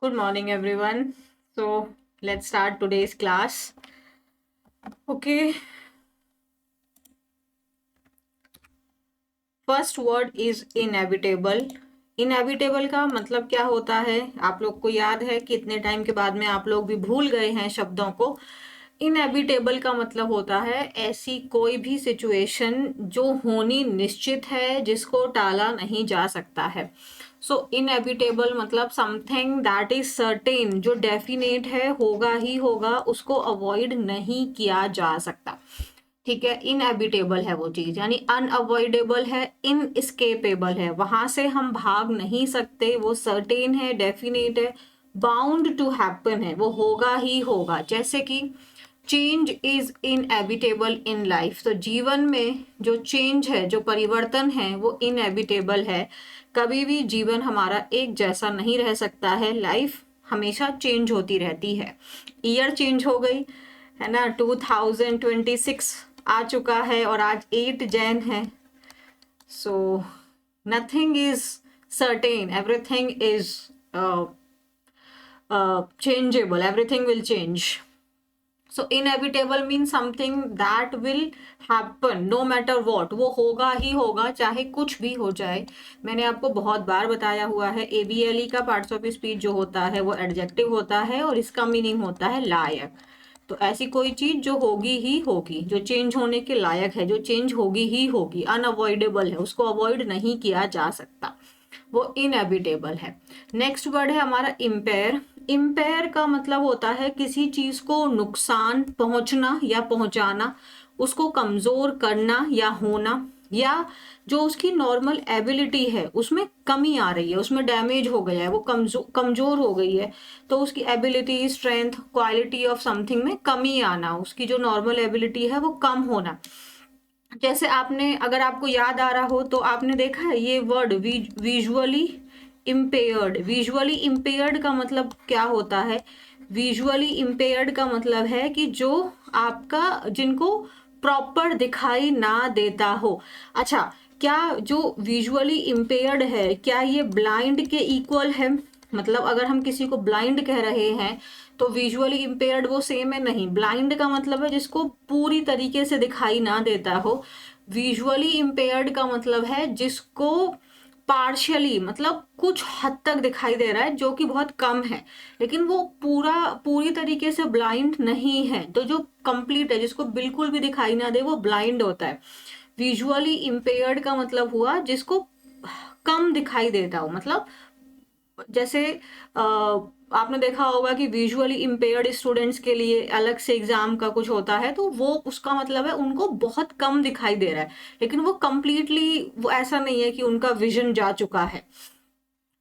Good morning, everyone. So, let's start today's class. Okay, first word is inevitable. Inevitable का मतलब क्या होता है? आप लोग को याद है कि इतने टाइम के बाद में आप लोग भी भूल गए हैं शब्दों को. इनएविटेबल का मतलब होता है ऐसी कोई भी सिचुएशन जो होनी निश्चित है, जिसको टाला नहीं जा सकता है. सो इनएविटेबल मतलब समथिंग दैट इज सर्टेन, जो डेफिनेट है, होगा ही होगा, उसको अवॉइड नहीं किया जा सकता. ठीक है, इनएविटेबल है वो चीज, यानी अनअवॉइडेबल है, इनएस्केपेबल है, वहां से हम भाग नहीं सकते, वो सर्टेन है, डेफिनेट है, बाउंड टू हैपन है, वो होगा ही होगा. जैसे कि change is inevitable in life, तो जीवन में जो चेंज है, जो परिवर्तन है, वो इनएविटेबल है. कभी भी जीवन हमारा एक जैसा नहीं रह सकता है, लाइफ हमेशा चेंज होती रहती है. ईयर चेंज हो गई है ना, 2026 आ चुका है और आज 8 जैन है. So nothing is certain, everything is changeable, everything will change. So inevitable means something that will happen no matter what, वो होगा ही होगा चाहे कुछ भी हो जाए. मैंने आपको बहुत बार बताया हुआ है, ABLE का पार्ट्स ऑफ स्पीच जो होता है वो एडजेक्टिव होता है और इसका मीनिंग होता है लायक. तो ऐसी कोई चीज जो होगी ही होगी, जो चेंज होने के लायक है, जो चेंज होगी ही होगी, अनअवॉइडेबल है, उसको अवॉइड नहीं किया जा सकता, वो इनएविटेबल है. नेक्स्ट वर्ड है हमारा इम्पेयर. इम्पेयर का मतलब होता है किसी चीज को नुकसान पहुंचना या पहुंचाना, उसको कमजोर करना या होना, या जो उसकी नॉर्मल एबिलिटी है उसमें कमी आ रही है, उसमें डैमेज हो गया है, वो कमजोर हो गई है, तो उसकी ability, strength, quality of something में कमी आना, उसकी जो नॉर्मल एबिलिटी है वो कम होना. जैसे आपने, अगर आपको याद आ रहा हो तो आपने देखा है ये word visually impaired. Visually impaired का मतलब क्या होता है? विजुअली इम्पेयर्ड का मतलब है कि जो आपका, जिनको प्रॉपर दिखाई ना देता हो. अच्छा, क्या जो विजुअली इम्पेयर्ड है, क्या ये ब्लाइंड के इक्वल है? मतलब अगर हम किसी को ब्लाइंड कह रहे हैं तो विजुअली इम्पेयर्ड वो सेम है? नहीं. ब्लाइंड का मतलब है जिसको पूरी तरीके से दिखाई ना देता हो. विजुअली इम्पेयर्ड का मतलब है जिसको पार्शियली, मतलब कुछ हद तक दिखाई दे रहा है, जो कि बहुत कम है, लेकिन वो पूरी तरीके से ब्लाइंड नहीं है. तो जो कंप्लीट है, जिसको बिल्कुल भी दिखाई ना दे, वो ब्लाइंड होता है. विजुअली इम्पेयर्ड का मतलब हुआ जिसको कम दिखाई देता हो. मतलब जैसे आपने देखा होगा कि विजुअली इम्पेयर्ड स्टूडेंट्स के लिए अलग से एग्जाम का कुछ होता है, तो वो उसका मतलब है उनको बहुत कम दिखाई दे रहा है, लेकिन वो कंप्लीटली, वो ऐसा नहीं है कि उनका विजन जा चुका है.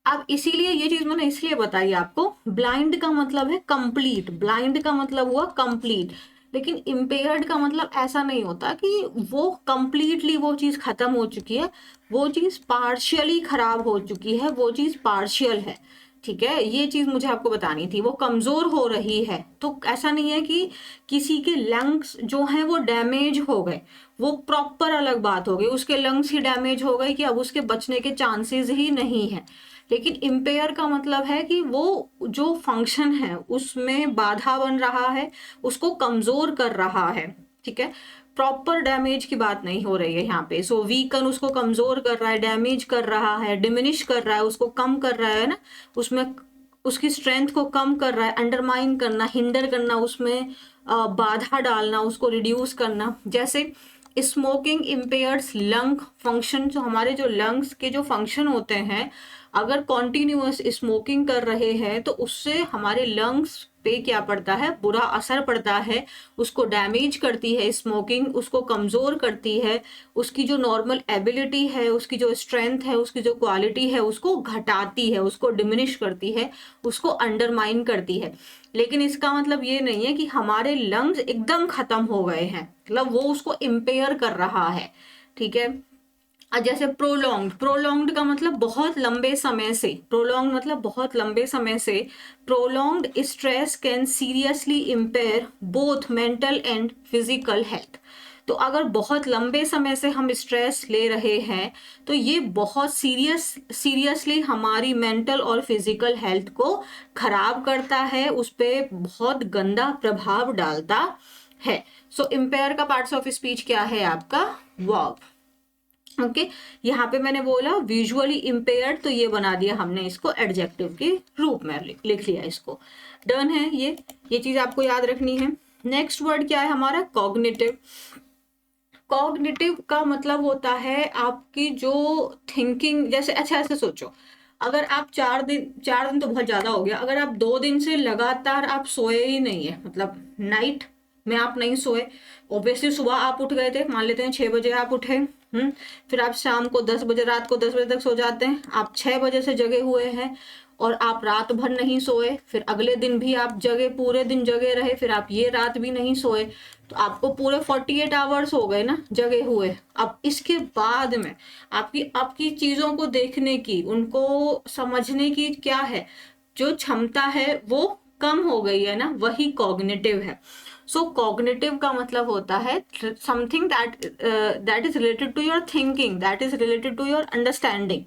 अब इसीलिए ये चीज मैंने इसलिए बताई आपको. ब्लाइंड का मतलब है कंप्लीट, ब्लाइंड का मतलब हुआ कंप्लीट, लेकिन इम्पेयर्ड का मतलब ऐसा नहीं होता कि वो कंप्लीटली वो चीज खत्म हो चुकी है, वो चीज पार्शियली खराब हो चुकी है, वो चीज पार्शियल है. ठीक है, ये चीज मुझे आपको बतानी थी. वो कमजोर हो रही है, तो ऐसा नहीं है कि किसी के लंग्स जो हैं वो डैमेज हो गए, वो प्रॉपर अलग बात हो गई, उसके लंग्स ही डैमेज हो गए कि अब उसके बचने के चांसेस ही नहीं है. लेकिन इम्पेयर का मतलब है कि वो जो फंक्शन है उसमें बाधा बन रहा है, उसको कमजोर कर रहा है. ठीक है, प्रॉपर डैमेज की बात नहीं हो रही है यहाँ पे. सो वीकन उसको कमजोर कर रहा है, डैमेज कर रहा है, डिमिनिश कर रहा है, उसको कम कर रहा है ना, उसमें उसकी स्ट्रेंथ को कम कर रहा है, अंडरमाइन करना, हिंडर करना, उसमें बाधा डालना, उसको रिड्यूस करना. जैसे स्मोकिंग इम्पेयर्स लंग फंक्शन, जो हमारे जो लंग्स के जो फंक्शन होते हैं, अगर कॉन्टिन्यूअस स्मोकिंग कर रहे हैं तो उससे हमारे लंग्स पे क्या पड़ता है? बुरा असर पड़ता है, उसको डैमेज करती है स्मोकिंग, उसको कमजोर करती है, उसकी जो नॉर्मल एबिलिटी है, उसकी जो स्ट्रेंथ है, उसकी जो क्वालिटी है, उसको घटाती है, उसको डिमिनिश करती है, उसको अंडरमाइन करती है. लेकिन इसका मतलब ये नहीं है कि हमारे लंग्स एकदम खत्म हो गए हैं, मतलब वो उसको इम्पेयर कर रहा है. ठीक है, जैसे प्रोलॉन्ग्ड, प्रोलॉन्ग्ड का मतलब बहुत लंबे समय से, प्रोलॉन्ग मतलब बहुत लंबे समय से. Prolonged stress can seriously empire both mental and physical health. तो अगर बहुत लंबे समय से हम स्ट्रेस ले रहे हैं तो ये बहुत सीरियसली हमारी मेंटल और फिजिकल हेल्थ को खराब करता है, उस पर बहुत गंदा प्रभाव डालता है। सो इम्पेयर का पार्ट्स ऑफ स्पीच क्या है आपका? वर्ब। ओके, यहाँ पे मैंने बोला विजुअली इम्पेयर्ड, तो ये बना दिया हमने इसको एडजेक्टिव के रूप में लिख लिया इसको। डन है ये चीज आपको याद रखनी है। नेक्स्ट वर्ड क्या है हमारा? कॉग्निटिव। कॉग्निटिव का मतलब होता है आपकी जो थिंकिंग, जैसे अच्छा ऐसे सोचो, अगर आप 4 दिन तो बहुत ज्यादा हो गया, अगर आप 2 दिन से लगातार आप सोए ही नहीं है, मतलब नाइट में आप नहीं सोए, ऑब्वियसली सुबह आप उठ गए थे, मान लेते हैं 6 बजे आप उठे, फिर आप शाम को 10 बजे, रात को 10 बजे तक सो जाते हैं, आप 6 बजे से जगे हुए हैं और आप रात भर नहीं सोए, फिर अगले दिन भी आप जगे, पूरे दिन जगे रहे, फिर आप ये रात भी नहीं सोए, तो आपको पूरे 48 आवर्स हो गए ना जगे हुए। अब इसके बाद में आपकी चीजों को देखने की, उनको समझने की क्या है, जो क्षमता है वो कम हो गई है ना, वही कॉग्निटिव है। सो कॉग्निटिव का मतलब होता है something that is related to your thinking, that is related to your understanding,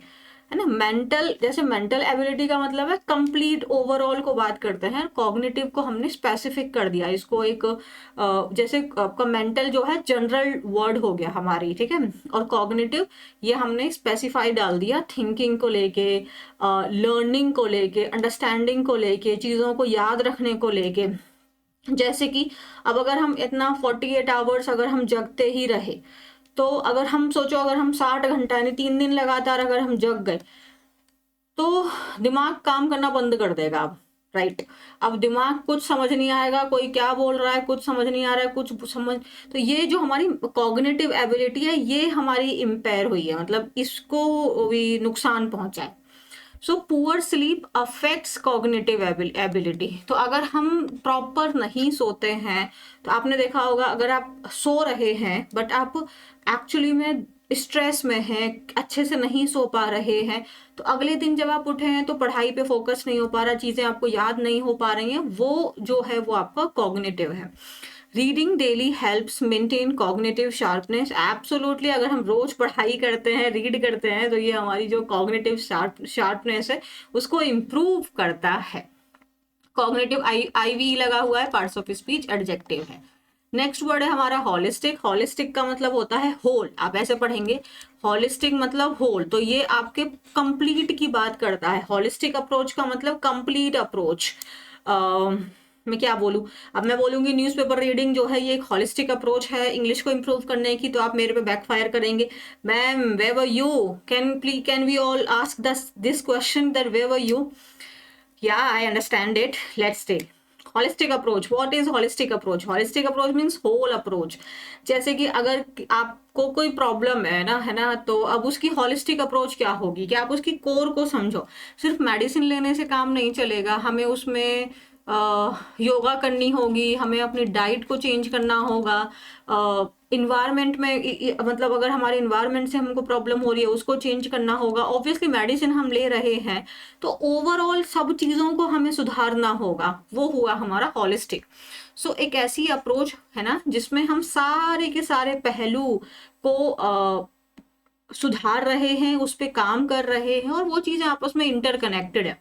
है ना। मेंटल, जैसे मेंटल एबिलिटी का मतलब है कंप्लीट ओवरऑल को बात करते हैं, कॉग्निटिव को हमने स्पेसिफिक कर दिया, इसको एक जैसे आपका मेंटल जो है जनरल वर्ड हो गया हमारी, ठीक है, और कॉग्निटिव ये हमने स्पेसिफाई डाल दिया थिंकिंग को लेके, लर्निंग को लेके, अंडरस्टैंडिंग को लेके, चीज़ों को याद रखने को लेके। जैसे कि अब अगर हम इतना 48 आवर्स अगर हम जगते ही रहे, तो अगर हम सोचो अगर हम 60 घंटा यानी 3 दिन लगातार अगर हम जग गए तो दिमाग काम करना बंद कर देगा अब, राइट। अब दिमाग कुछ समझ नहीं आएगा, कोई क्या बोल रहा है कुछ समझ नहीं आ रहा है, कुछ समझ, तो ये जो हमारी कॉग्निटिव एबिलिटी है ये हमारी इम्पेयर हुई है, मतलब इसको भी नुकसान पहुंचा है। So poor sleep affects cognitive ability. तो अगर हम प्रॉपर नहीं सोते हैं, तो आपने देखा होगा अगर आप सो रहे हैं बट आप एक्चुअली में स्ट्रेस में हैं, अच्छे से नहीं सो पा रहे हैं, तो अगले दिन जब आप उठे हैं तो पढ़ाई पे फोकस नहीं हो पा रहा, चीजें आपको याद नहीं हो पा रही हैं, वो जो है वो आपका कॉग्निटिव है। Reading daily helps maintain cognitive sharpness. Absolutely, अगर हम रोज पढ़ाई करते हैं, रीड करते हैं, तो ये हमारी जो कॉग्निटिव शार्पनेस है उसको इम्प्रूव करता है। कॉग्निटिव आईवी लगा हुआ है, पार्ट्स ऑफ स्पीच एडजेक्टिव है। नेक्स्ट वर्ड है हमारा हॉलिस्टिक। हॉलिस्टिक का मतलब होता है होल, आप ऐसे पढ़ेंगे हॉलिस्टिक मतलब होल, तो ये आपके कंप्लीट की बात करता है। हॉलिस्टिक अप्रोच का मतलब कंप्लीट अप्रोच। मैं क्या बोलूं, अब मैं बोलूंगी न्यूज़पेपर रीडिंग जो है ये एक हॉलिस्टिक अप्रोच है इंग्लिश को इम्प्रूव करने की, तो आप मेरे पे बैकफायर करेंगे, ma'am where were you, can we all ask this question that where were you? या I understand it, let's stay. Holistic approach, what is holistic approach? Holistic approach means whole approach. जैसे कि अगर आपको कोई problem है ना, तो अब उसकी होलिस्टिक अप्रोच क्या होगी कि आप उसकी कोर को समझो। सिर्फ मेडिसिन लेने से काम नहीं चलेगा, हमें उसमें योगा करनी होगी, हमें अपनी डाइट को चेंज करना होगा, इन्वायरमेंट में मतलब अगर हमारे इन्वायरमेंट से हमको प्रॉब्लम हो रही है उसको चेंज करना होगा। ऑब्वियसली मेडिसिन हम ले रहे हैं तो ओवरऑल सब चीज़ों को हमें सुधारना होगा, वो हुआ हमारा हॉलिस्टिक। सो एक ऐसी अप्रोच है ना जिसमें हम सारे के सारे पहलू को सुधार रहे हैं, उस पर काम कर रहे हैं और वो चीज़ें आपस में इंटरकनेक्टेड है।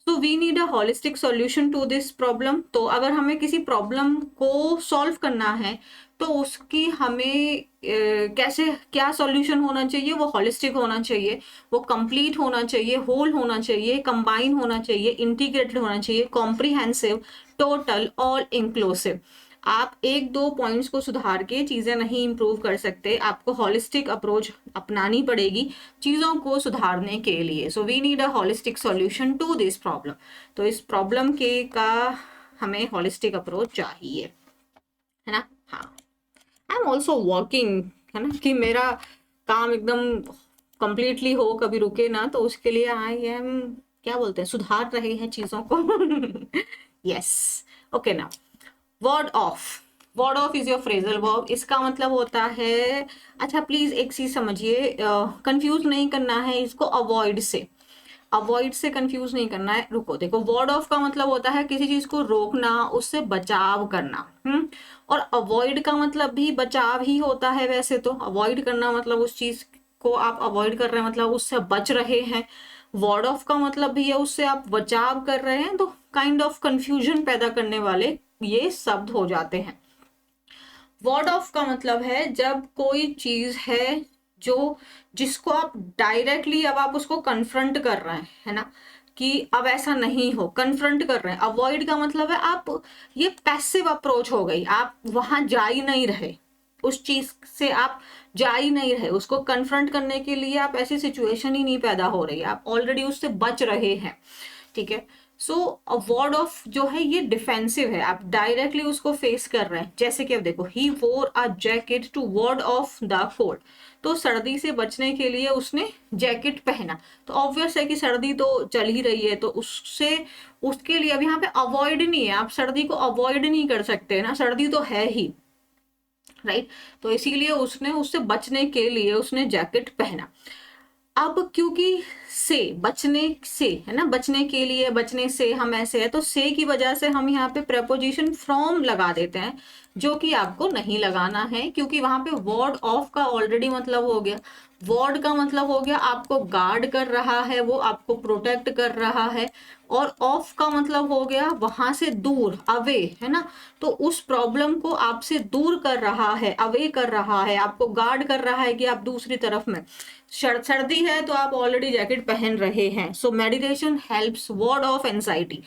तो we need a holistic solution to this problem. तो अगर हमें किसी प्रॉब्लम को सॉल्व करना है तो उसकी हमें कैसे, क्या सॉल्यूशन होना चाहिए? वो होलिस्टिक होना चाहिए, वो कंप्लीट होना चाहिए, होल होना चाहिए, कंबाइन होना चाहिए, इंटीग्रेटेड होना चाहिए, कॉम्प्रिहेंसिव, टोटल, ऑल इंक्लूसिव। आप एक दो पॉइंट्स को सुधार के चीजें नहीं इंप्रूव कर सकते, आपको होलिस्टिक अप्रोच अपनानी पड़ेगी चीजों को सुधारने के लिए। So we need a holistic solution to this problem. तो इस प्रॉब्लम के का हमें होलिस्टिक अप्रोच चाहिए, है ना। हाँ, आई एम ऑल्सो वर्किंग, है ना, कि मेरा काम एकदम कंप्लीटली हो, कभी रुके ना, तो उसके लिए आई एम, क्या बोलते हैं, सुधार रहे हैं चीजों को। यस, ओके ना। Word of, word of is your phrasal verb. इसका मतलब होता है, अच्छा प्लीज एक चीज समझिए, कंफ्यूज नहीं करना है इसको अवॉइड से। अवॉइड से कंफ्यूज नहीं करना है। रुको, देखो, वार्ड ऑफ का मतलब होता है किसी चीज को रोकना, उससे बचाव करना। और अवॉइड का मतलब भी बचाव ही होता है। वैसे तो अवॉइड करना मतलब उस चीज को आप अवॉइड कर रहे हैं, मतलब उससे बच रहे हैं। वार्ड ऑफ का मतलब भी है उससे आप बचाव कर रहे हैं। तो काइंड ऑफ कंफ्यूजन पैदा करने वाले ये शब्द हो जाते हैं। वार्ड ऑफ का मतलब है जब कोई चीज है जो जिसको आप डायरेक्टली अब आप उसको कन्फ्रंट कर रहे हैं, है ना, कि अब ऐसा नहीं हो, कन्फ्रंट कर रहे हैं। अवॉइड का मतलब है आप, ये पैसिव अप्रोच हो गई, आप वहां जा ही नहीं रहे, उस चीज से आप जा ही नहीं रहे, उसको कन्फ्रंट करने के लिए आप ऐसी सिचुएशन ही नहीं पैदा हो रही, आप ऑलरेडी उससे बच रहे हैं। ठीक है। सो वार्ड ऑफ जो है ये डिफेंसिव है, आप डायरेक्टली उसको फेस कर रहे हैं। जैसे कि अब देखो, he wore a jacket to ward off the cold, तो सर्दी से बचने के लिए उसने जैकेट पहना। तो ऑब्वियस है कि सर्दी तो चल ही रही है, तो उससे उसके लिए अब यहाँ पे अवॉइड नहीं है, आप सर्दी को अवॉइड नहीं कर सकते ना, सर्दी तो है ही, राइट। तो इसीलिए उसने उससे बचने के लिए उसने जैकेट पहना। अब क्योंकि से बचने से है ना, बचने के लिए, बचने से हम ऐसे है, तो से की वजह से हम यहाँ पे प्रेपोजिशन फ्रॉम लगा देते हैं, जो कि आपको नहीं लगाना है, क्योंकि वहां पे वार्ड ऑफ का ऑलरेडी मतलब हो गया। वार्ड का मतलब हो गया आपको गार्ड कर रहा है, वो आपको प्रोटेक्ट कर रहा है। और ऑफ का मतलब हो गया वहां से दूर, अवे, है ना। तो उस प्रॉब्लम को आपसे दूर कर रहा है, अवे कर रहा है, आपको गार्ड कर रहा है कि आप दूसरी तरफ में। सर्दी है तो आप ऑलरेडी जैकेट पहन रहे हैं। So meditation helps ward of anxiety.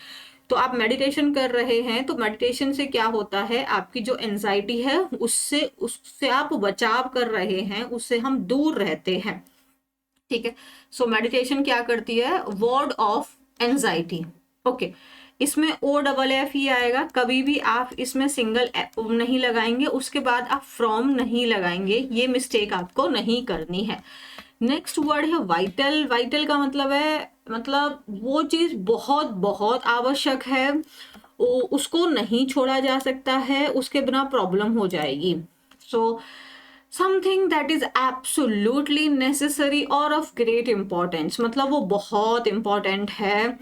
तो आप मेडिटेशन कर रहे हैं, तो मेडिटेशन से क्या होता है, आपकी जो एंजाइटी है उससे उससे आप बचाव कर रहे हैं, उससे हम दूर रहते हैं। ठीक है। सो मेडिटेशन क्या करती है, वार्ड ऑफ एंजाइटी। ओके। इसमें O FF ही आएगा, कभी भी आप इसमें सिंगल नहीं लगाएंगे, उसके बाद आप फ्रॉम नहीं लगाएंगे, ये मिस्टेक आपको नहीं करनी है। नेक्स्ट वर्ड है वाइटल। वाइटल का मतलब है, मतलब वो चीज बहुत बहुत आवश्यक है, उसको नहीं छोड़ा जा सकता है, उसके बिना प्रॉब्लम हो जाएगी। So something that is absolutely necessary और ऑफ ग्रेट इंपॉर्टेंस, मतलब वो बहुत इंपॉर्टेंट है,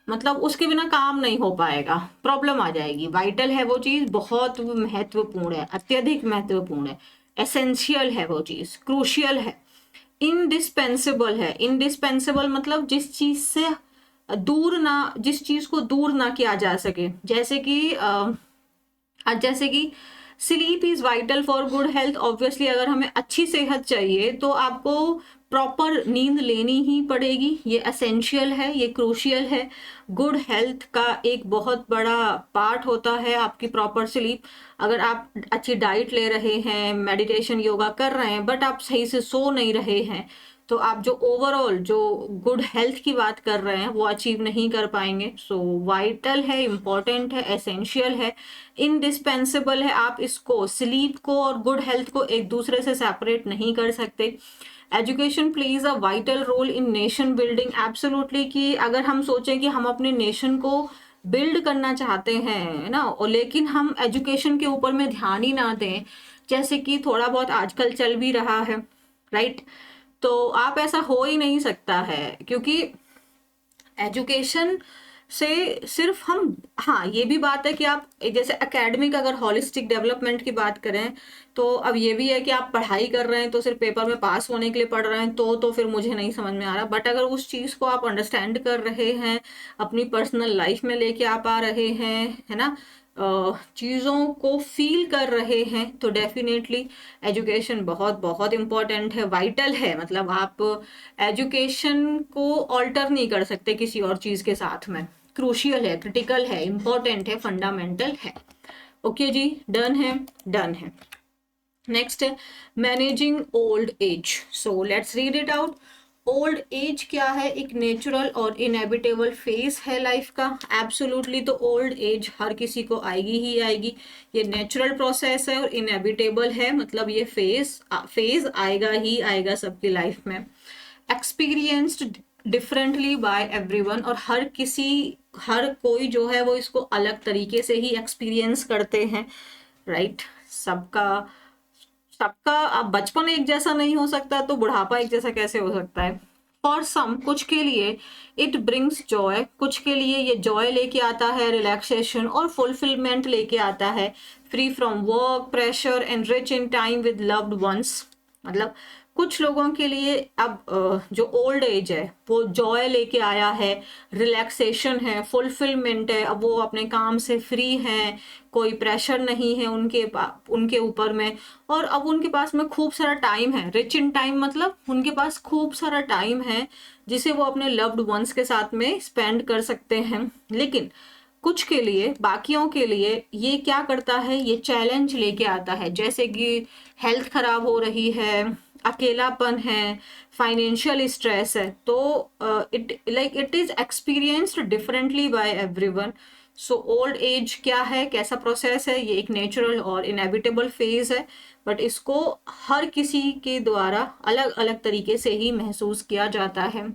मतलब उसके बिना काम नहीं हो पाएगा, प्रॉब्लम आ जाएगी। वाइटल है वो चीज, बहुत महत्वपूर्ण है, अत्यधिक महत्वपूर्ण है, एसेंशियल है वो चीज, क्रूशियल है, इनडिस्पेंसेबल है। इनडिस्पेंसेबल मतलब जिस चीज से दूर ना, जिस चीज को दूर ना किया जा सके। जैसे कि sleep is vital for good health. Obviously अगर हमें अच्छी सेहत चाहिए तो आपको प्रॉपर नींद लेनी ही पड़ेगी, ये एसेंशियल है, ये क्रूशियल है। गुड हेल्थ का एक बहुत बड़ा पार्ट होता है आपकी प्रॉपर स्लीप। अगर आप अच्छी डाइट ले रहे हैं, मेडिटेशन योगा कर रहे हैं, बट आप सही से सो नहीं रहे हैं, तो आप जो ओवरऑल जो गुड हेल्थ की बात कर रहे हैं वो अचीव नहीं कर पाएंगे। सो वाइटल है, इंपॉर्टेंट है, एसेंशियल है, इनडिस्पेंसेबल है। आप इसको, स्लीप को और गुड हेल्थ को एक दूसरे से सेपरेट नहीं कर सकते। Education plays a vital role in nation building. Absolutely, कि अगर हम सोचें कि हम अपने नेशन को बिल्ड करना चाहते हैं ना, और लेकिन हम एजुकेशन के ऊपर में ध्यान ही ना दें, जैसे कि थोड़ा बहुत आजकल चल भी रहा है, राइट। तो आप, ऐसा हो ही नहीं सकता है, क्योंकि एजुकेशन से सिर्फ हम, हाँ ये भी बात है कि आप जैसे एकेडमिक, अगर हॉलिस्टिक डेवलपमेंट की बात करें, तो अब ये भी है कि आप पढ़ाई कर रहे हैं तो सिर्फ पेपर में पास होने के लिए पढ़ रहे हैं, तो फिर मुझे नहीं समझ में आ रहा। बट अगर उस चीज़ को आप अंडरस्टैंड कर रहे हैं, अपनी पर्सनल लाइफ में लेके आप आ रहे हैं, है ना, चीज़ों को फील कर रहे हैं, तो डेफिनेटली एजुकेशन बहुत बहुत इम्पोर्टेंट है, वाइटल है। मतलब आप एजुकेशन को ऑल्टर नहीं कर सकते किसी और चीज़ के साथ में, क्रूशियल है, क्रिटिकल है, इम्पोर्टेंट है, फंडामेंटल है। ओके जी, डन है, डन है। नेक्स्ट है managing old age. So let's read it out. Old age क्या है, एक नेचुरल और इनएविटेबल फेज है लाइफ का। एब्सोल्युटली, तो ओल्ड एज हर किसी को आएगी ही आएगी, ये नेचुरल प्रोसेस है और इनएविटेबल है, मतलब ये फेज आएगा ही आएगा सबकी लाइफ में। एक्सपीरियंस्ड डिफरेंटली बाय एवरीवन, और हर कोई जो है वो इसको अलग तरीके से ही एक्सपीरियंस करते हैं, राइट। सबका सबका अब बचपन एक जैसा नहीं हो सकता, तो बुढ़ापा एक जैसा कैसे हो सकता है। फॉर सम, कुछ के लिए इट ब्रिंग्स जॉय, कुछ के लिए ये जॉय लेके आता है, रिलैक्सेशन और फुलफिलमेंट लेके आता है, free from work pressure and rich in time with loved ones. मतलब कुछ लोगों के लिए अब जो ओल्ड एज है वो जॉय लेके आया है, रिलैक्सेशन है, फुलफिलमेंट है, अब वो अपने काम से फ्री हैं, कोई प्रेशर नहीं है उनके ऊपर में, और अब उनके पास में खूब सारा टाइम है। रिच इन टाइम मतलब उनके पास खूब सारा टाइम है जिसे वो अपने लव्ड वंस के साथ में स्पेंड कर सकते हैं। लेकिन कुछ के लिए, बाकियों के लिए ये क्या करता है, ये चैलेंज लेके आता है, जैसे कि हेल्थ खराब हो रही है, अकेलापन है, फाइनेंशियल स्ट्रेस है। तो it is experienced differently by everyone. So old age क्या है, कैसा प्रोसेस है, ये एक नेचुरल और इनएविटेबल फेज है, बट इसको हर किसी के द्वारा अलग अलग तरीके से ही महसूस किया जाता है।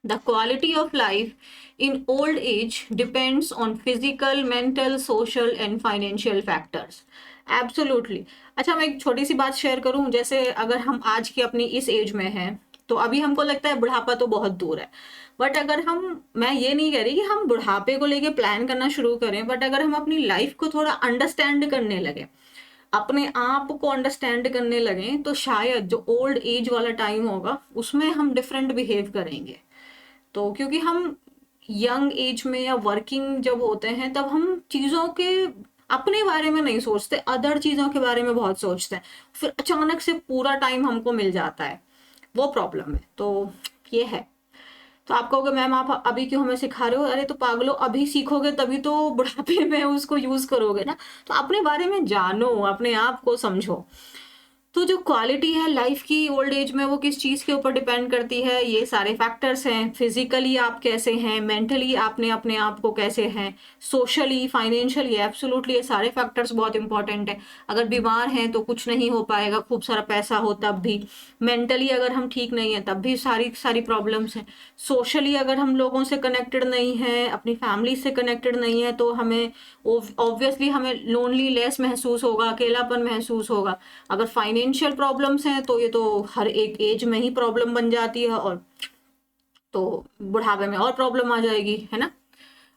The quality of life in old age depends on physical, mental, social and financial factors. Absolutely. अच्छा, मैं एक छोटी सी बात शेयर करूं, जैसे अगर हम आज की अपनी इस एज में हैं तो अभी हमको लगता है बुढ़ापा तो बहुत दूर है, बट अगर मैं ये नहीं कह रही कि हम बुढ़ापे को लेके प्लान करना शुरू करें, बट अगर हम अपनी लाइफ को थोड़ा अंडरस्टैंड करने लगे, अपने आप को अंडरस्टैंड करने लगे, तो शायद जो ओल्ड एज वाला टाइम होगा उसमें हम डिफरेंट बिहेव करेंगे। तो क्योंकि हम यंग एज में या वर्किंग जब होते हैं तब हम चीज़ों के अपने बारे में नहीं सोचते, अदर चीज़ों के बारे में बहुत सोचते हैं, फिर अचानक से पूरा टाइम हमको मिल जाता है, वो प्रॉब्लम है। तो ये है। तो आप कहोगे मैम आप अभी क्यों हमें सिखा रहे हो, अरे तो पागलो, अभी सीखोगे तभी तो बुढ़ापे में उसको यूज करोगे ना। तो अपने बारे में जानो, अपने आप को समझो। तो जो क्वालिटी है लाइफ की ओल्ड एज में वो किस चीज़ के ऊपर डिपेंड करती है, ये सारे फैक्टर्स हैं। फिजिकली आप कैसे हैं, मेंटली आपने अपने आप को कैसे हैं, सोशली, फाइनेंशियली, एब्सोल्युटली ये सारे फैक्टर्स बहुत इंपॉर्टेंट है। अगर बीमार हैं तो कुछ नहीं हो पाएगा, खूब सारा पैसा हो तब भी। मेंटली अगर हम ठीक नहीं है तब भी सारी सारी प्रॉब्लम्स हैं। सोशली अगर हम लोगों से कनेक्टेड नहीं है, अपनी फैमिली से कनेक्टेड नहीं है, तो हमें ऑब्वियसली हमें लोनली लेस महसूस होगा, अकेलापन महसूस होगा। अगर फाइनेंशियल प्रॉब्लम्स हैं तो ये तो हर एक एज में ही प्रॉब्लम बन जाती है, और तो बुढ़ापे में और प्रॉब्लम आ जाएगी, है ना।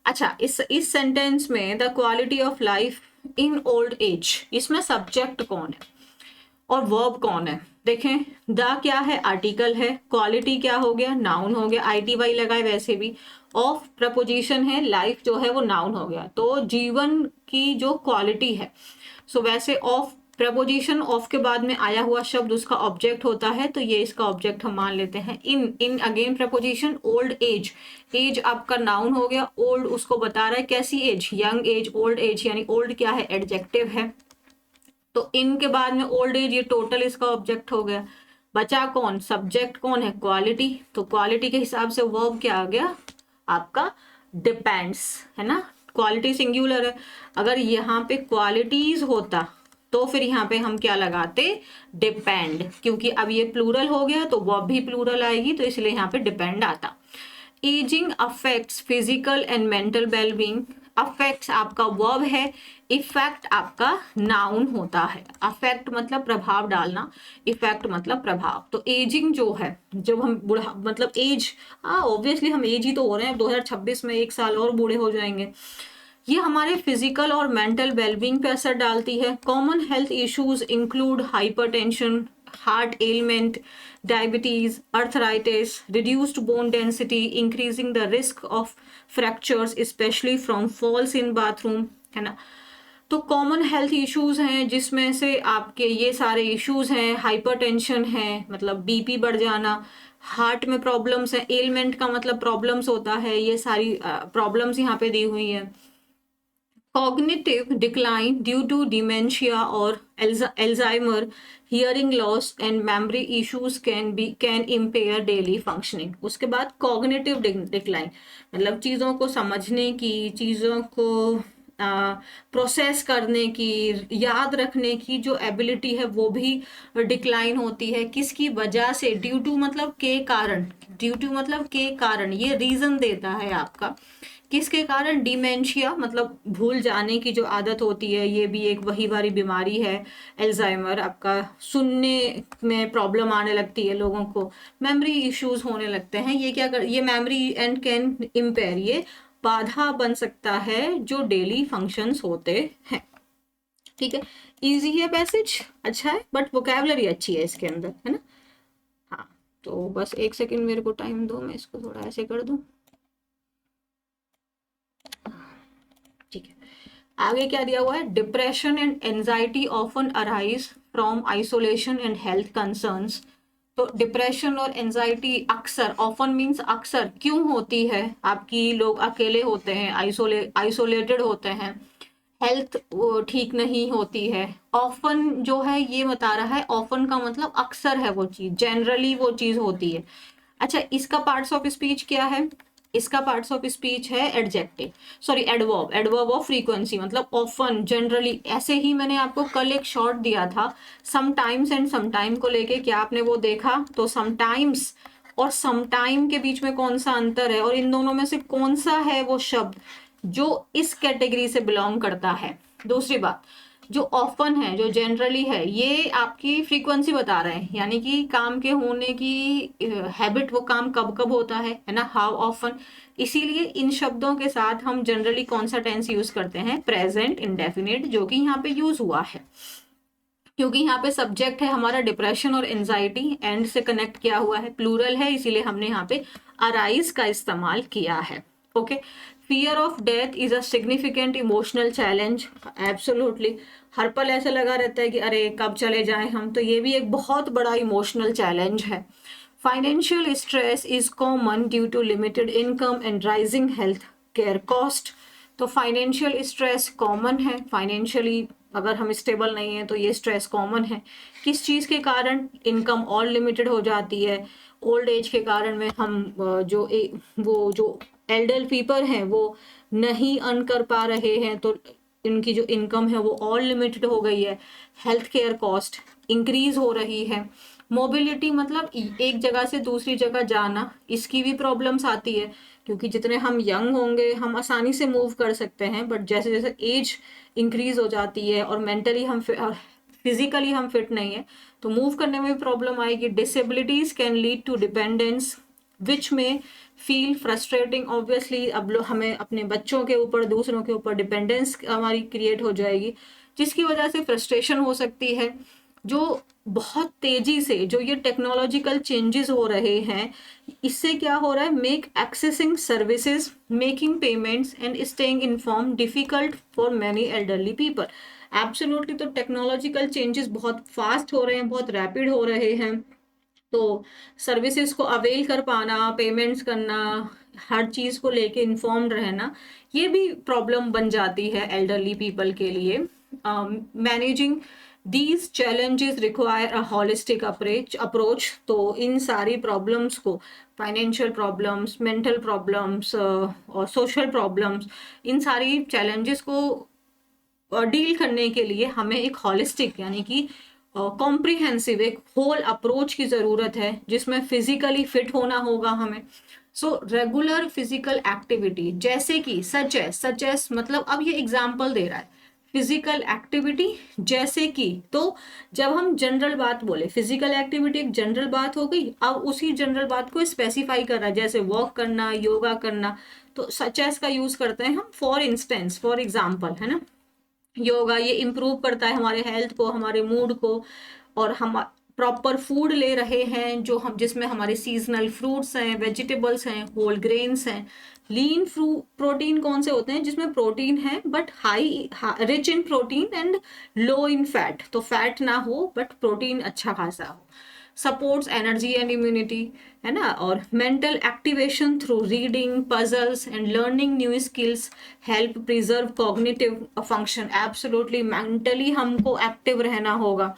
अच्छा, इस सेंटेंस में the quality of life in old age, इसमें सब्जेक्ट कौन है और वर्ब कौन है। देखें, द क्या है, आर्टिकल है, क्वालिटी क्या हो गया, नाउन हो गया, ITY लगाए वैसे भी, ऑफ प्रपोजिशन है, लाइफ जो है वो नाउन हो गया। तो जीवन की जो क्वालिटी है, सो वैसे ऑफ प्रपोजिशन, ऑफ के बाद में आया हुआ शब्द उसका ऑब्जेक्ट होता है, तो ये इसका ऑब्जेक्ट हम मान लेते हैं। In again preposition, old age, age आपका नाउन हो गया, ओल्ड उसको बता रहा है कैसी age, young age, old age, यानी ओल्ड क्या है, एडजेक्टिव है। तो इन के बाद में ओल्ड एज, ये टोटल इसका ऑब्जेक्ट हो गया। बचा कौन, सब्जेक्ट कौन है, क्वालिटी। तो क्वालिटी के हिसाब से वर्ब क्या आ गया आपका, डिपेंड्स, है ना। क्वालिटी सिंगुलर है, अगर यहाँ पे क्वालिटीज होता तो फिर यहाँ पे हम क्या लगाते, डिपेंड, क्योंकि अब ये प्लूरल हो गया तो वर्ब भी प्लूरल आएगी, तो इसलिए यहाँ पे डिपेंड आता। Ageing affects physical and mental wellbeing, affects आपका वर्ब है, इफेक्ट आपका नाउन होता है। अफेक्ट मतलब प्रभाव डालना, इफेक्ट मतलब प्रभाव। तो एजिंग जो है, जब हम बूढ़ा मतलब एज, ऑब्वियसली हम एज ही तो हो रहे हैं, 2026 में 1 साल और बूढ़े हो जाएंगे। ये हमारे फिजिकल और मेंटल वेलबींग पे असर डालती है। Common health issues include hypertension, heart element, diabetes, arthritis, reduced bone density, increasing the risk of fractures, especially from falls in bathroom, है ना। तो कॉमन हेल्थ इश्यूज हैं जिसमें से आपके ये सारे इश्यूज हैं, हाइपरटेंशन है मतलब बीपी बढ़ जाना, हार्ट में प्रॉब्लम्स है, एलिमेंट का मतलब प्रॉब्लम्स होता है, ये सारी प्रॉब्लम्स यहाँ पे दी हुई है। Cognitive decline due to dementia or Alzheimer, hearing loss and memory issues can impair daily functioning. उसके बाद cognitive decline मतलब चीज़ों को समझने की, चीज़ों को प्रोसेस करने की, याद रखने की जो एबिलिटी है वो भी डिक्लाइन होती है। किसकी वजह से? ड्यू टू मतलब के कारण, ड्यू टू मतलब के कारण, ये रीजन देता है आपका। किसके कारण? डिमेंशिया मतलब भूल जाने की जो आदत होती है, ये भी एक वही वाली बीमारी है। एल्जाइमर, आपका सुनने में प्रॉब्लम आने लगती है लोगों को, मेमोरी इश्यूज होने लगते हैं। ये क्या कर, ये मेमोरी एंड कैन इम्पेयर, ये बाधा बन सकता है जो डेली फंक्शंस होते हैं। ठीक है, इजी है पैसेज, अच्छा है, बट वोकैबुलरी अच्छी है इसके अंदर, है ना। हाँ, तो बस एक सेकंड मेरे को टाइम दो, मैं इसको थोड़ा ऐसे कर दूं। ठीक है, आगे क्या दिया हुआ है? Depression and anxiety often arise from isolation and health concerns. तो डिप्रेशन और एंजाइटी अक्सर, ऑफन मीन्स अक्सर, क्यों होती है आपकी? लोग अकेले होते हैं, आइसोलेटेड होते हैं, हेल्थ ठीक नहीं होती है। ऑफन जो है ये बता रहा है, ऑफन का मतलब अक्सर है वो चीज, जनरली वो चीज होती है। अच्छा, इसका पार्ट्स ऑफ स्पीच क्या है? इसका पार्ट्स ऑफ स्पीच है adjective, sorry adverb, adverb of frequency, मतलब ऑफन, जनरली। ऐसे ही मैंने आपको कल एक शॉर्ट दिया था समटाइम्स एंड समटाइम को लेके, क्या आपने वो देखा? तो समटाइम्स और समटाइम के बीच में कौन सा अंतर है, और इन दोनों में से कौन सा है वो शब्द जो इस कैटेगरी से बिलोंग करता है? दूसरी बात, जो ऑफन है, जो जनरली है, ये आपकी फ्रीक्वेंसी बता रहे हैं, यानी कि काम के होने की हैबिट, वो काम कब कब होता है ना, हाउ ऑफन। इसीलिए इन शब्दों के साथ हम जनरली कौन सा टेंस यूज करते हैं? प्रेजेंट इंडेफिनिट, जो कि यहाँ पे यूज हुआ है। क्योंकि यहाँ पे सब्जेक्ट है हमारा डिप्रेशन और एंजाइटी, एंड से कनेक्ट किया हुआ है, प्लूरल है, इसीलिए हमने यहाँ पे अराइज का इस्तेमाल किया है। Okay, fear of death is a significant emotional challenge. Absolutely, हर पल ऐसा लगा रहता है कि अरे कब चले जाएं हम, तो ये भी एक बहुत बड़ा इमोशनल चैलेंज है। Financial stress is common due to limited income and rising health care cost. तो फाइनेंशियल स्ट्रेस कॉमन है, फाइनेंशियली अगर हम स्टेबल नहीं है तो ये स्ट्रेस कॉमन है। किस चीज़ के कारण? इनकम और लिमिटेड हो जाती है, ओल्ड एज के कारण में हम वो जो एल्डर पीपल हैं वो नहीं अर्न कर पा रहे हैं, तो इनकी जो इनकम है वो और लिमिटेड हो गई है। हेल्थ केयर कॉस्ट इंक्रीज हो रही है। मोबिलिटी मतलब एक जगह से दूसरी जगह जाना, इसकी भी प्रॉब्लम्स आती है, क्योंकि जितने हम यंग होंगे हम आसानी से मूव कर सकते हैं, बट जैसे जैसे एज इंक्रीज हो जाती है और मेंटली हम फिजिकली हम फिट नहीं है, तो मूव करने में भी प्रॉब्लम आएगी। Disabilities can lead to dependence which में फील फ्रस्ट्रेटिंग। ऑब्वियसली अब हमें अपने बच्चों के ऊपर, दूसरों के ऊपर डिपेंडेंस हमारी क्रिएट हो जाएगी, जिसकी वजह से फ्रस्ट्रेशन हो सकती है। जो बहुत तेजी से जो ये टेक्नोलॉजिकल चेंजेस हो रहे हैं, इससे क्या हो रहा है? Make accessing services, making payments and staying inform difficult for many elderly people. Absolutely, तो टेक्नोलॉजिकल चेंजेस बहुत फास्ट हो रहे हैं, बहुत रैपिड हो रहे हैं, तो सर्विसेज को अवेल कर पाना, पेमेंट्स करना, हर चीज़ को लेके इन्फॉर्म्ड रहना, ये भी प्रॉब्लम बन जाती है एल्डरली पीपल के लिए। Managing these challenges require a holistic approach. तो इन सारी प्रॉब्लम्स को, फाइनेंशियल प्रॉब्लम्स, मेंटल प्रॉब्लम्स और सोशल प्रॉब्लम्स, इन सारी चैलेंजेस को डील करने के लिए हमें एक हॉलिस्टिक यानी कि कॉम्प्रिहेंसिव, एक होल अप्रोच की ज़रूरत है, जिसमें फिजिकली फिट होना होगा हमें। सो रेगुलर फिजिकल एक्टिविटी, जैसे कि सच एस मतलब अब ये एग्जाम्पल दे रहा है, फिजिकल एक्टिविटी जैसे कि, तो जब हम जनरल बात बोले, फिजिकल एक्टिविटी एक जनरल बात हो गई, अब उसी जनरल बात को स्पेसिफाई कर रहा है, जैसे वॉक करना, योगा करना, तो सच एस का यूज करते हैं हम फॉर इंस्टेंस, फॉर एग्जाम्पल, है ना। योगा ये इम्प्रूव करता है हमारे हेल्थ को, हमारे मूड को, और हम प्रॉपर फूड ले रहे हैं जो हम, जिसमें हमारे सीजनल फ्रूट्स हैं, वेजिटेबल्स हैं, होल ग्रेन्स हैं। लीन प्रोटीन कौन से होते हैं? जिसमें प्रोटीन है but high rich in protein and low in fat, तो फैट ना हो बट प्रोटीन अच्छा खासा हो। सपोर्ट्स एनर्जी एंड इम्यूनिटी, है ना। और mental activation through reading, puzzles and learning new skills help preserve cognitive function. Absolutely mentally हमको एक्टिव रहना होगा,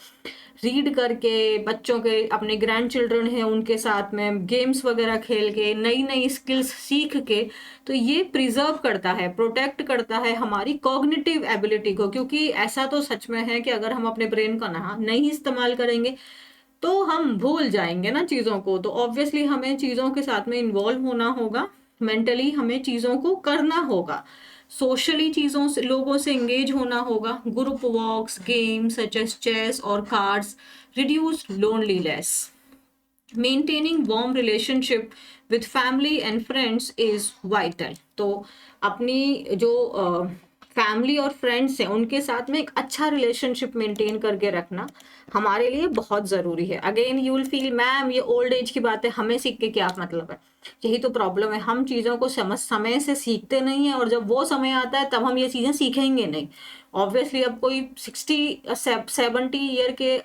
रीड करके, बच्चों के अपने ग्रैंड चिल्ड्रन हैं उनके साथ में गेम्स वगैरह खेल के, नई नई स्किल्स सीख के, तो ये प्रिजर्व करता है, प्रोटेक्ट करता है हमारी कॉग्निटिव एबिलिटी को। क्योंकि ऐसा तो सच में है कि अगर हम अपने ब्रेन का ना नहीं इस्तेमाल करेंगे तो हम भूल जाएंगे ना चीज़ों को। तो ऑब्वियसली हमें चीज़ों के साथ में इन्वॉल्व होना होगा, मेंटली हमें चीज़ों को करना होगा, सोशली चीज़ों से, लोगों से एंगेज होना होगा। ग्रुप वॉक्स, गेम्स सच एज चेस और cards reduce loneliness. Maintaining warm relationship with family and friends is vital. तो अपनी जो फैमिली और फ्रेंड्स हैं उनके साथ में एक अच्छा रिलेशनशिप मेंटेन करके रखना हमारे लिए बहुत ज़रूरी है। Again you will feel ma'am ये ओल्ड एज की बात है, हमें सीख के क्या मतलब है। यही तो प्रॉब्लम है, हम चीज़ों को समय से सीखते नहीं है, और जब वो समय आता है तब हम ये चीज़ें सीखेंगे नहीं। ऑब्वियसली अब कोई 60-70 ईयर के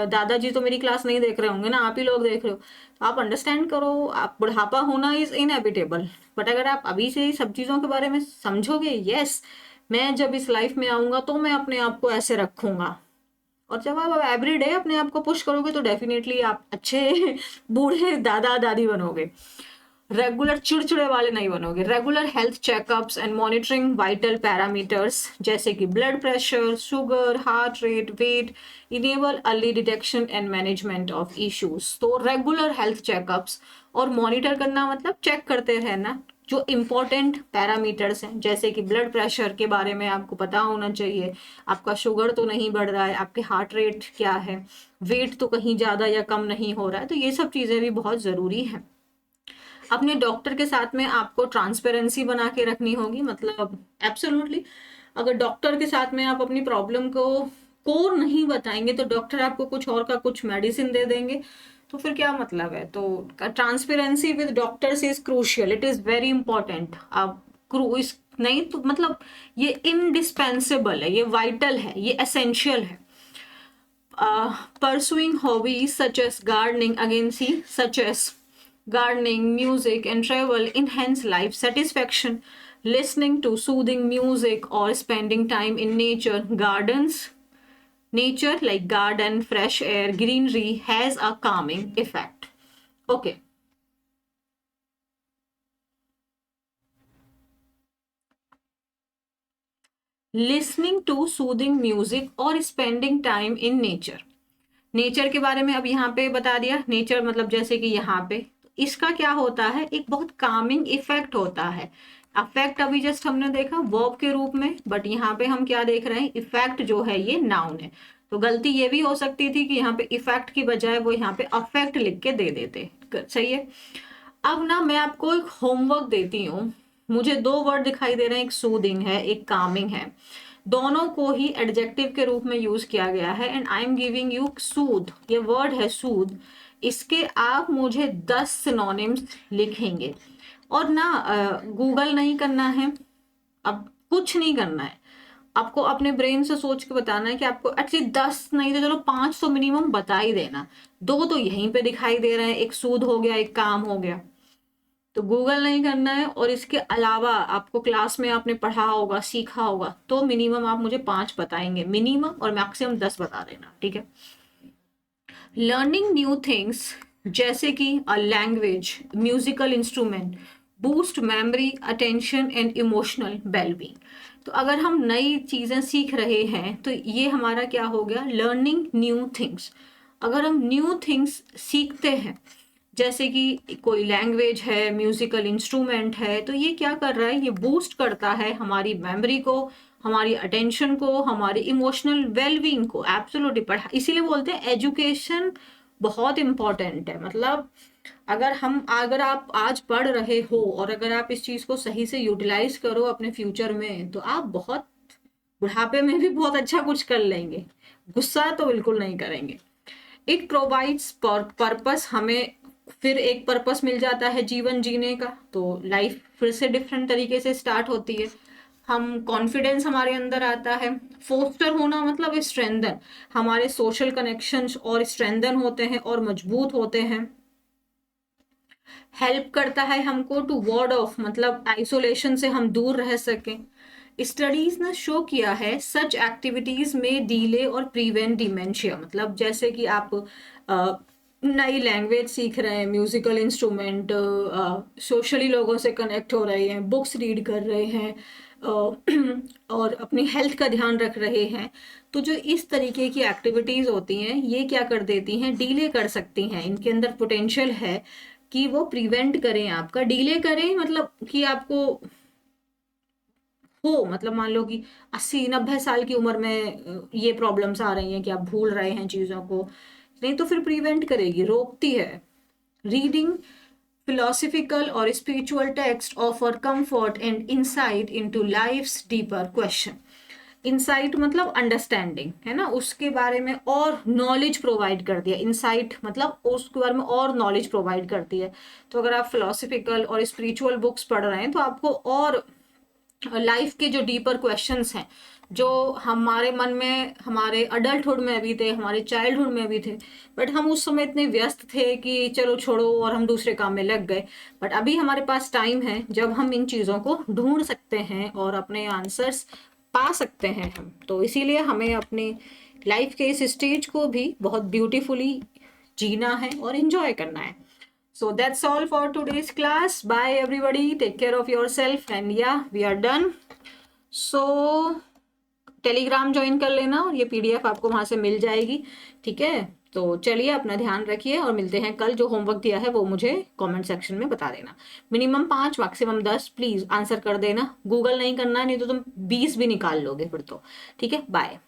दादाजी तो मेरी क्लास नहीं देख रहे होंगे ना, आप ही लोग देख रहे हो। तो आप अंडरस्टैंड करो, आप बुढ़ापा होना इज इनएविटेबल, बट अगर आप अभी से ही सब चीज़ों के बारे में समझोगे, यस मैं जब इस लाइफ में आऊँगा तो मैं अपने आप को ऐसे रखूँगा, और जब आप एवरी डे अपने आप को पुश करोगे तो डेफिनेटली आप अच्छे बूढ़े दादा दादी बनोगे। रेगुलर चिड़चिड़े वाले नहीं बनोगे। Regular health checkups and monitoring vital parameters जैसे कि blood pressure, sugar, heart rate, weight enable early detection and management of issues. तो रेगुलर हेल्थ चेकअप्स और मॉनिटर करना मतलब चेक करते रहना जो इम्पोर्टेंट पैरामीटर्स हैं, जैसे कि ब्लड प्रेशर के बारे में आपको पता होना चाहिए, आपका शुगर तो नहीं बढ़ रहा है, आपके हार्ट रेट क्या है, वेट तो कहीं ज़्यादा या कम नहीं हो रहा है। तो ये सब चीज़ें भी बहुत ज़रूरी हैं। अपने डॉक्टर के साथ में आपको ट्रांसपेरेंसी बना के रखनी होगी, मतलब एब्सोल्युटली अगर डॉक्टर के साथ में आप अपनी प्रॉब्लम को कोर नहीं बताएंगे तो डॉक्टर आपको कुछ और का कुछ मेडिसिन दे देंगे, तो फिर क्या मतलब है। तो transparency with doctors is crucial, it is very important. आप इस नहीं तो मतलब ये इनडिस्पेंसेबल है, ये वाइटल है, ये एसेंशियल है। Pursuing hobbies such as gardening, again see, such as gardening, music and travel enhance life satisfaction. Listening to soothing music or spending time in nature, nature like garden, fresh air, greenery has a calming effect. Okay. Listening to soothing music और spending time in nature. Nature के बारे में अब यहाँ पे बता दिया। Nature मतलब जैसे कि यहाँ पे इसका क्या होता है, एक बहुत कामिंग इफेक्ट होता है। अफेक्ट अभी जस्ट हमने देखा वर्ब के रूप में, बट यहाँ पे हम क्या देख रहे हैं, इफेक्ट जो है ये नाउन है। तो गलती ये भी हो सकती थी कि यहाँ पे इफेक्ट की बजाय वो यहाँ पे अफेक्ट लिख के दे देते। सही है। अब ना मैं आपको एक होमवर्क देती हूँ। मुझे दो वर्ड दिखाई दे रहे हैं, एक सूदिंग है, एक कामिंग है। दोनों को ही एडजेक्टिव के रूप में यूज किया गया है, and I am giving you soothe. ये वर्ड है सूद, इसके आप मुझे 10 सिनोनिम्स लिखेंगे। और ना गूगल नहीं करना है, अब कुछ नहीं करना है, आपको अपने ब्रेन से सोच के बताना है कि आपको एटलीस्ट 10 नहीं तो चलो 5 तो मिनिमम बता ही देना। दो तो यहीं पे दिखाई दे रहे हैं, एक सूद हो गया, एक काम हो गया। तो गूगल नहीं करना है, और इसके अलावा आपको क्लास में आपने पढ़ा होगा, सीखा होगा, तो मिनिमम आप मुझे 5 बताएंगे मिनिमम, और मैक्सिमम 10 बता देना, ठीक है। लर्निंग न्यू थिंग्स जैसे कि a language, musical instrument boost memory, attention and emotional wellbeing. तो अगर हम नई चीज़ें सीख रहे हैं तो ये हमारा क्या हो गया, लर्निंग न्यू थिंग्स। अगर हम न्यू थिंग्स सीखते हैं, जैसे कि कोई लैंग्वेज है, म्यूजिकल इंस्ट्रूमेंट है, तो ये क्या कर रहा है, ये बूस्ट करता है हमारी मेमोरी को, हमारी अटेंशन को, हमारी इमोशनल वेलबींग को। एब्सोल्युटली पढ़ा, इसीलिए बोलते हैं एजुकेशन बहुत इंपॉर्टेंट है। मतलब अगर आप आज पढ़ रहे हो और अगर आप इस चीज़ को सही से यूटिलाइज करो अपने फ्यूचर में, तो आप बहुत बुढ़ापे में भी बहुत अच्छा कुछ कर लेंगे। गुस्सा तो बिल्कुल नहीं करेंगे। इट प्रोवाइड्स पर्पस, हमें फिर एक पर्पस मिल जाता है जीवन जीने का, तो लाइफ फिर से डिफरेंट तरीके से स्टार्ट होती है। हम कॉन्फिडेंस हमारे अंदर आता है। फोस्टर होना मतलब स्ट्रेंथन, हमारे सोशल कनेक्शंस और स्ट्रेंथन होते हैं और मजबूत होते हैं। हेल्प करता है हमको टू वार्ड ऑफ, मतलब आइसोलेशन से हम दूर रह सकें। स्टडीज ने शो किया है सच एक्टिविटीज में डिले और प्रिवेंट डिमेंशिया, मतलब जैसे कि आप नई लैंग्वेज सीख रहे हैं, म्यूजिकल इंस्ट्रूमेंट, सोशली लोगों से कनेक्ट हो रहे हैं, बुक्स रीड कर रहे हैं, और अपनी हेल्थ का ध्यान रख रहे हैं, तो जो इस तरीके की एक्टिविटीज़ होती हैं ये क्या कर देती हैं, डिले कर सकती हैं। इनके अंदर पोटेंशियल है कि वो प्रिवेंट करें, आपका डिले करें, मतलब कि आपको हो, मतलब मान लो कि 80-90 साल की उम्र में ये प्रॉब्लम्स आ रही हैं कि आप भूल रहे हैं चीज़ों को, नहीं तो फिर प्रिवेंट करेगी, रोकती है। Reading philosophical or spiritual text offer comfort and insight into life's deeper question। Insight मतलब अंडरस्टैंडिंग है ना, उसके बारे में और नॉलेज प्रोवाइड कर दिया। इंसाइट मतलब उसके बारे में और नॉलेज प्रोवाइड करती है। तो अगर आप फिलोसफिकल और स्पिरिचुअल बुक्स पढ़ रहे हैं तो आपको और लाइफ के जो डीपर क्वेश्चंस हैं, जो हमारे मन में हमारे अडल्टहुड में भी थे, हमारे चाइल्डहुड में भी थे, बट हम उस समय इतने व्यस्त थे कि चलो छोड़ो और हम दूसरे काम में लग गए। बट अभी हमारे पास टाइम है जब हम इन चीज़ों को ढूंढ सकते हैं और अपने आंसर्स पा सकते हैं हम। तो इसीलिए हमें अपने लाइफ के इस स्टेज को भी बहुत ब्यूटीफुली जीना है और इन्जॉय करना है। So that's all for today's class. Bye everybody. Take care of yourself and yeah, we are done. So Telegram join कर लेना और ये पीडीएफ आपको वहां से मिल जाएगी, ठीक है। तो चलिए अपना ध्यान रखिए और मिलते हैं कल। जो होमवर्क दिया है वो मुझे कमेंट सेक्शन में बता देना। मिनिमम 5 मैक्सिमम 10 प्लीज आंसर कर देना। गूगल नहीं करना, नहीं तो तुम 20 भी निकाल लोगे फिर तो। ठीक है, बाय।